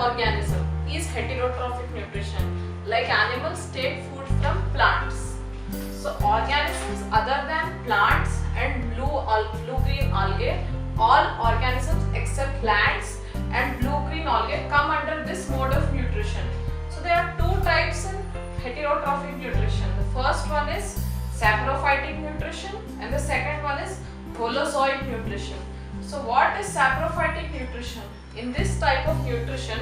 organism is heterotrophic nutrition. Like animals take food from plants. So organisms other than plants and blue-green algae, all organisms except plants and blue-green algae come under this mode of nutrition. So there are two types in heterotrophic nutrition. The first one is saprophytic nutrition and the second one is holozoic nutrition. So what is saprophytic nutrition? In this type of nutrition,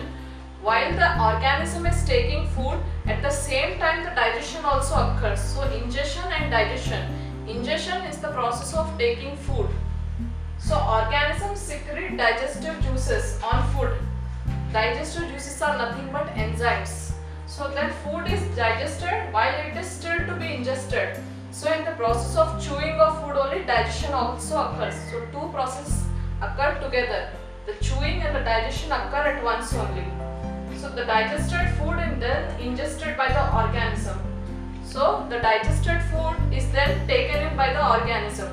while the organism is taking food, at the same time the digestion also occurs. So ingestion and digestion. Ingestion is the process of taking food. So organisms secrete digestive juices on food. Digestive juices are nothing but enzymes. So then food is digested while it is still to be ingested. So in the process of chewing of food only digestion also occurs. So two processes occur together. The chewing and the digestion occur at once only. So the digested food is then ingested by the organism. So the digested food is then taken in by the organism.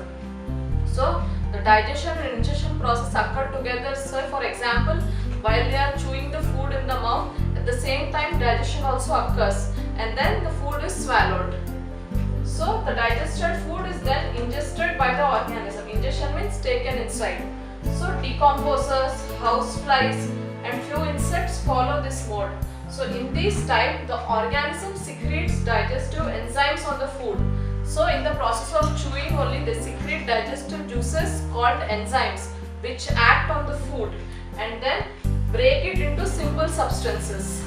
So the digestion and ingestion process occur together. So for example, while they are chewing the food in the mouth, at the same time digestion also occurs and then the food is swallowed. So the digested food is then ingested by the organism. Ingestion means taken inside. So decomposers, houseflies and few insects follow this mode. So in this type, the organism secretes digestive enzymes on the food. So in the process of chewing only, they secrete digestive juices called enzymes which act on the food and then break it into simple substances.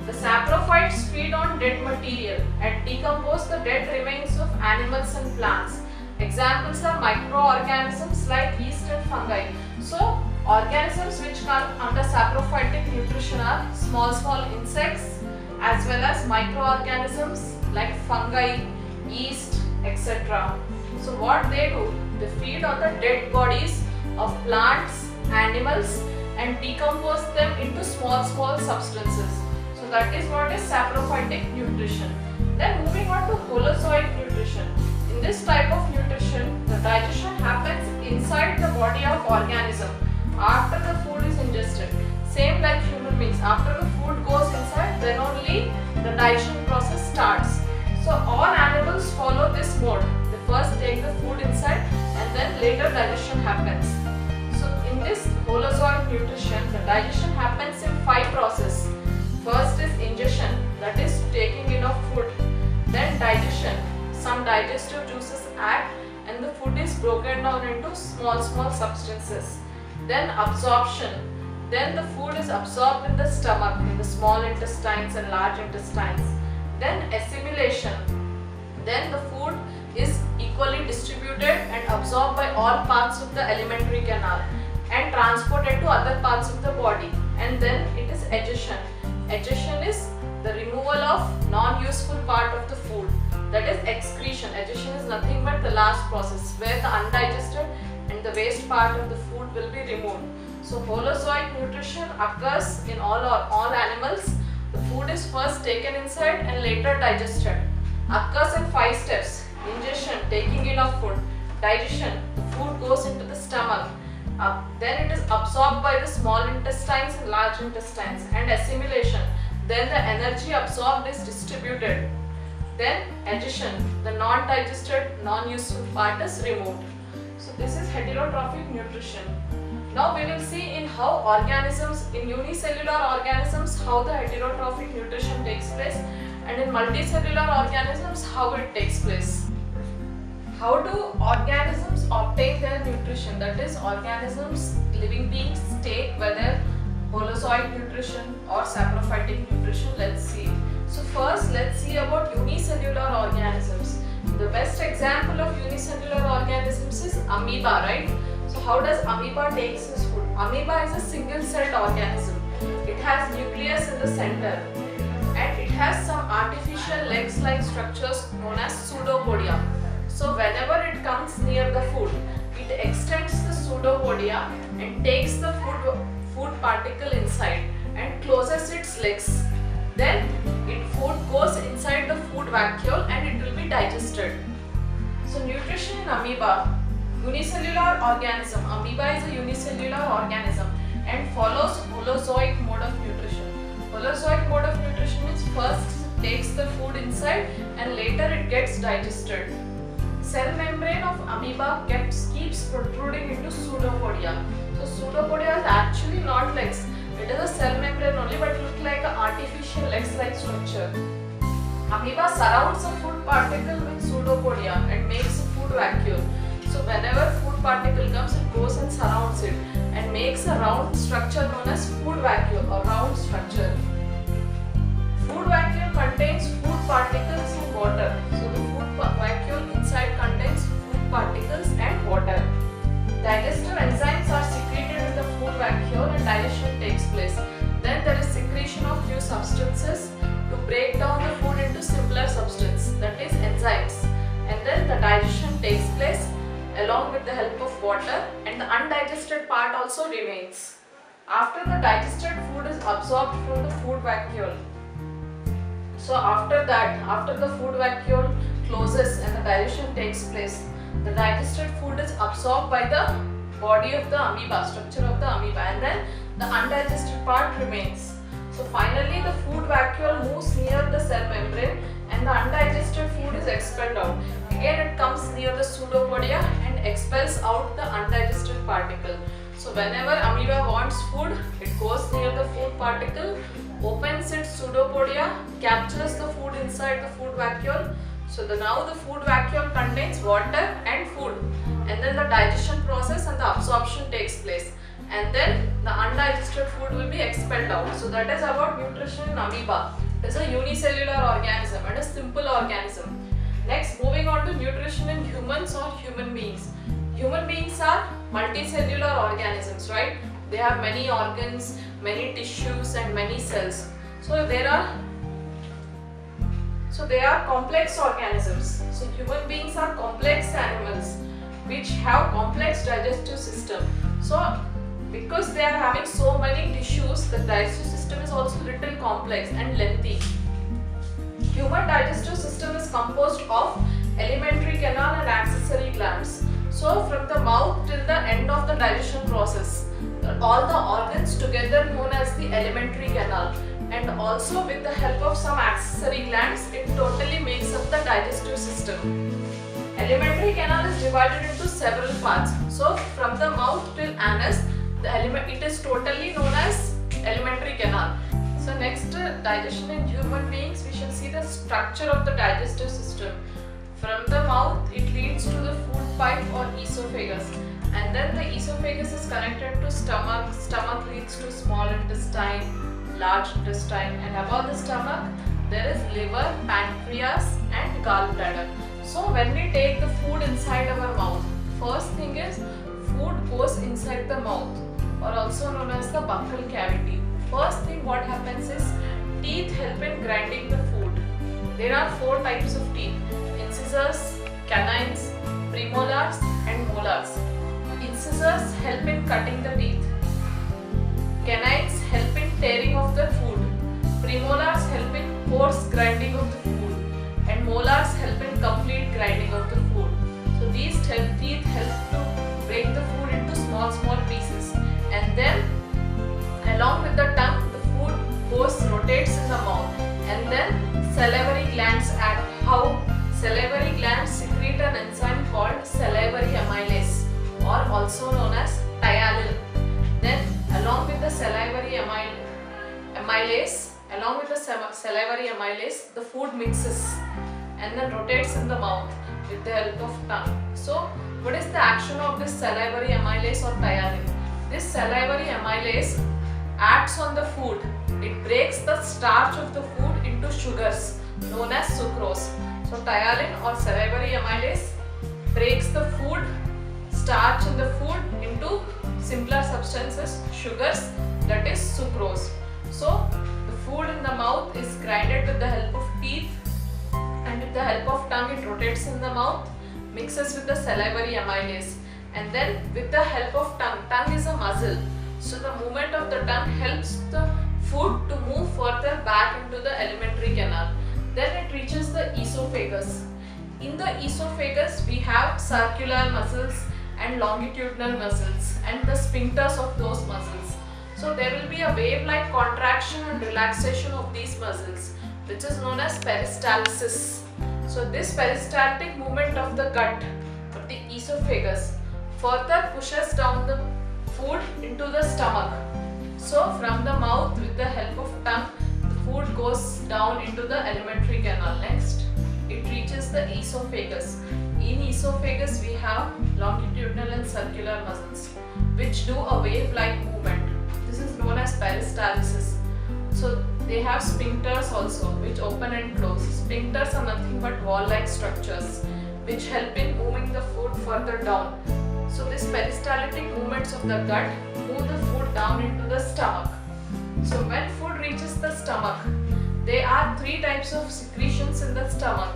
The saprophytes feed on dead material and decompose the dead remains of animals and plants. Examples are microorganisms like yeast and fungi. So organisms which come under saprophytic nutrition are small insects as well as microorganisms like fungi, yeast, etc. So what they do? They feed on the dead bodies of plants, animals and decompose them into small substances. So that is what is saprophytic nutrition. Then moving on to holozoic nutrition. In this type of nutrition, the digestion happens inside the body of organism after the food is ingested. Same like human beings, after the food goes inside, then only the digestion process starts. So all animals follow this mode. They first take the food inside and then later digestion happens. So in this holozoic nutrition, the digestion happens in 5 processes. First is ingestion, that is taking in of food. Then digestion, some digestive juices act and the food is broken down into small substances. Then absorption, then the food is absorbed in the stomach, in the small intestines and large intestines. Then assimilation, then the food is equally distributed and absorbed by all parts of the alimentary canal and transported to other parts of the body. And then it is egestion. Egestion is the removal of non-useful part of the food, that is excretion. Egestion is nothing but the last process where the undigested and the waste part of the food will be removed. So holozoic nutrition occurs in all animals. The food is first taken inside and later digested. Occurs in 5 steps. Ingestion, taking in of food. Digestion, the food goes into the stomach. Then it is absorbed by the small intestines and large intestines. And assimilation, then the energy absorbed is distributed. Then egestion, the non-digested, non-useful part is removed. So this is heterotrophic nutrition. Now we will see in how organisms, in unicellular organisms, how the heterotrophic nutrition takes place, and in multicellular organisms, how it takes place. How do organisms obtain their nutrition? That is, organisms, living beings take whether holozoic nutrition or saprophytic nutrition. Let's see. So first, let's see about unicellular organisms. The best example of unicellular organisms is amoeba, right? So how does amoeba take its food? Amoeba is a single-celled organism. It has nucleus in the center and it has some artificial legs-like structures known as pseudopodia. So whenever it comes near the food, it extends the pseudopodia and takes the food particle inside and closes its legs. Then food goes inside the food vacuole and it will be digested. So nutrition in amoeba, unicellular organism. Amoeba is a unicellular organism and follows holozoic mode of nutrition. Holozoic mode of nutrition means first it takes the food inside and later it gets digested. Cell membrane of amoeba keeps protruding into pseudopodia. So pseudopodia is actually not legs. It is a cell membrane only, but it looks like an artificial legs-like structure. Amoeba surrounds a food particle with pseudopodia and makes a food vacuole. So whenever food particle comes, it goes and surrounds it and makes a round structure known as food vacuole or round structure. Food vacuole contains food particles and water. So the food vacuole inside contains food particles and water. Digestive enzymes are secreted in the food vacuole and digestion takes place. Then there is secretion of few substances to break down the food into simpler substance, that is enzymes. And then the digestion takes place along with the help of water, and the undigested part also remains. After the digested food is absorbed from the food vacuole. So after that, after the food vacuole closes and the digestion takes place, the digested food is absorbed by the body of the amoeba, structure of the amoeba, and then the undigested part remains. So finally the food vacuole moves near the cell membrane and the undigested food is expelled out. Again it comes near the pseudopodia and expels out the undigested particle. So whenever amoeba wants food, it goes near the food particle, opens its pseudopodia, captures the food inside the food vacuole. So now the food vacuole contains water and food, and then the digestion process and the absorption takes place, and then the undigested food will be expelled out. So that is about nutrition in amoeba. It is a unicellular organism and a simple organism. Next, moving on to nutrition in humans or human beings. Human beings are multicellular organisms, right? They have many organs, many tissues and many cells. So they are complex organisms. So human beings are complex animals which have complex digestive system. So because they are having so many tissues, the digestive system is also little complex and lengthy. Human digestive system is composed of alimentary canal and accessory glands. So from the mouth till the end of the digestion process, all the organs together known as the alimentary canal, and also with the help of some accessory glands, it totally makes up the digestive system. Alimentary canal is divided into several parts. So from the mouth till anus, it is totally known as alimentary canal. So next, digestion in human beings, we shall see the structure of the digestive system. From the mouth, it leads to the food pipe or esophagus, and then the esophagus is connected to stomach. Stomach leads to small intestine, large intestine, and above the stomach there is liver, pancreas and gallbladder. So when we take the food inside our mouth, first thing is food goes inside the mouth, or also known as the buccal cavity. First thing what happens is teeth help in grinding the food. There are 4 types of teeth: incisors, canines, premolars and molars. Incisors help in cutting the teeth. Canines help in tearing of the food. Premolars help in coarse grinding of the food, and molars help in complete grinding of the food. So these teeth help to break the food into small pieces, and then along with the tongue the food rotates in the mouth, and then salivary glands act. How? Salivary glands secrete an enzyme called salivary amylase, or also known as tyalin. Then along with the salivary amylase, the food mixes and then rotates in the mouth with the help of tongue. So what is the action of this salivary amylase or tyalin? This salivary amylase acts on the food. It breaks the starch of the food into sugars known as sucrose. So tyalin or salivary amylase breaks the food starch in the food into simpler substances, sugars, that is sucrose. So the food in the mouth is grinded with the help of teeth, and with the help of tongue it rotates in the mouth, mixes with the salivary amylase, and then with the help of tongue is a muscle. So the movement of the tongue helps the food to move further back into the alimentary canal. Then it reaches the esophagus. In the esophagus we have circular muscles and longitudinal muscles and the sphincters of those muscles. So there will be a wave-like contraction and relaxation of these muscles, which is known as peristalsis. So this peristaltic movement of the gut, of the esophagus, further pushes down the food into the stomach. So from the mouth, with the help of tongue, the food goes down into the alimentary canal. Next, it reaches the esophagus. In esophagus, we have longitudinal and circular muscles which do a wave-like movement. This is known as peristalsis. So they have sphincters also, which open and close. Sphincters are nothing but wall-like structures which help in moving the food further down. So these peristaltic movements of the gut move the food down into the stomach. So when food reaches the stomach, there are three types of secretions in the stomach.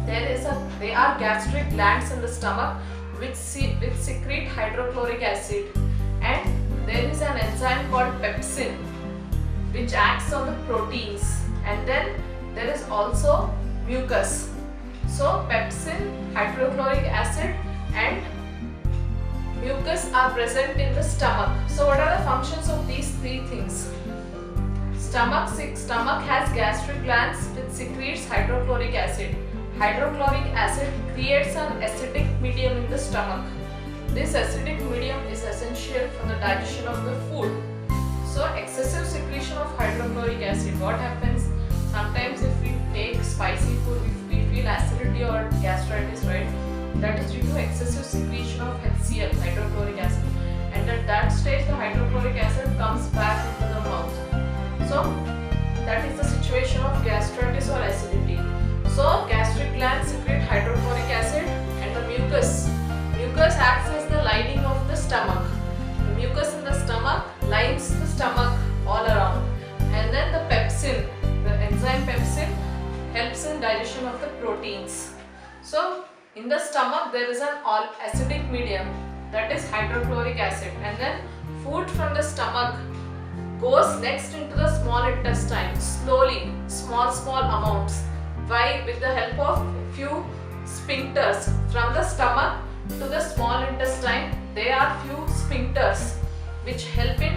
There are gastric glands in the stomach which secrete hydrochloric acid, and there is an enzyme called pepsin which acts on the proteins, and then there is also mucus. So pepsin, hydrochloric acid and mucus are present in the stomach. So what are the functions of these three things? Stomach has gastric glands which secretes hydrochloric acid. Hydrochloric acid creates an acidic medium in the stomach. This acidic medium is essential for the digestion of the food. So excessive secretion of hydrochloric acid, what happens? Sometimes if we take spicy food, we feel acidity or gastritis, right? That is due to excessive secretion of HCl, hydrochloric acid. And at that stage, the hydrochloric acid comes back into the mouth. So that is the situation of gastritis or acidity. So gastric glands secrete hydrochloric acid, and the mucus. Mucus acts as the lining of the stomach. The mucus in the stomach lines the stomach all around. And then the pepsin, the enzyme pepsin, helps in digestion of the proteins. So in the stomach there is an all acidic medium, that is hydrochloric acid, and then food from the stomach goes next into the small intestine slowly, small amounts. Why? With the help of few sphincters from the stomach to the small intestine, there are few sphincters which help in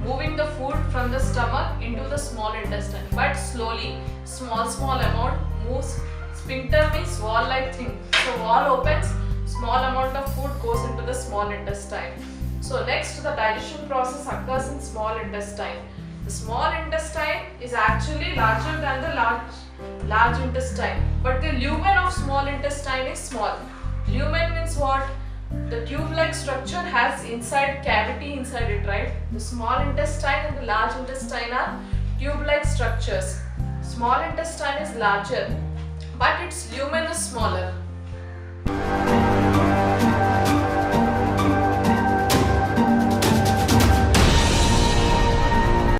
moving the food from the stomach into the small intestine, but slowly, small amount moves. Sphincter means wall-like thing. So wall opens, small amount of food goes into the small intestine. So next, the digestion process occurs in small intestine. The small intestine is actually larger than the large intestine, but the lumen of small intestine is small. Lumen means what? The tube-like structure has cavity inside it, right? The small intestine and the large intestine are tube-like structures. Small intestine is larger, but its lumen is smaller.